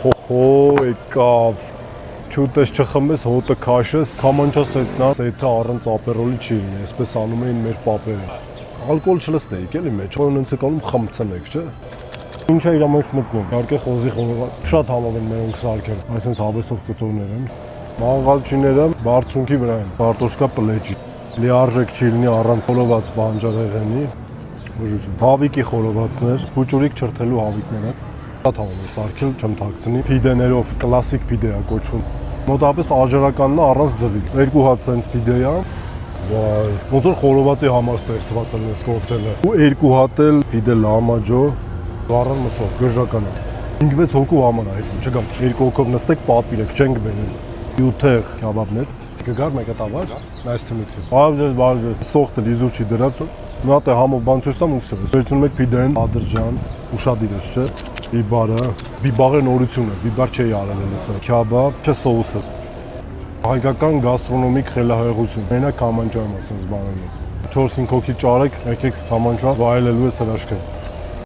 Հո, եկավ։ Չուտես չխմես, հոտը քաշես, քամանչաս հետնա, սեթը առանց ապերոլի չի լինի, այսպես անում էին մեր պապերը։ Ալկոհոլ չլսնեիք էլի մեջ, ոնց եկալում խմցնեք, չէ։ Ինչ է իր մեջ մտնում, իհարկե խոզի խորոված։ Շատ համով են մերոնք սարքել, այսպես հավեսով կտորներ են։ Մանգալչիները բարձունքի վրա են, կարտոշկա պլեջի։ Լիարժեք չի լինի առանց խորոված բանջարեղենի։ Հավիկի խորովածներ, սպուճուրիկ չրթելու հավիկները։ Շատ համով է սարքել, չեմ թաքցնի, փիդեներով, կլասիկ փիդե է կոչվում։ Մոտավորապես աժարականն է առանց ձվի։ Երկու հատ սենց փիդե է։ Վայ, ոնց որ խորովածի համար ստեղծված է այս կոկտեյլը։ Ու երկու հատ էլ փիդե լամաջո, վառան մսով, գժական է։ 5-6 հոգու համար է այսինքն, չգամ, երկու հոգով նստեք, պատվիրեք, չենք բերել։ Յութեղ քաբաբներ։ Գգար մեկը տավար, nice to meet you։ Բարև, սոխտը լիզուր չի դրած։ Մի հատ է համով բան ցույց տամ ու սկսես։ Վերջում մեկ փիդեն, ադրջան, ուշադիր ես, չէ։ Բիբարը, բիբարը նորություն է, բիբար չի արել լսը։ Քյաբաբ, չէ սոուսը։ Հայկական գաստրոնոմիկ խելահեղություն։ Մենակ կամանչայում ասես բաներն։ 4-5 հոգի ճարեք, եկեք կամանչա, վայելելու է հրաշքին։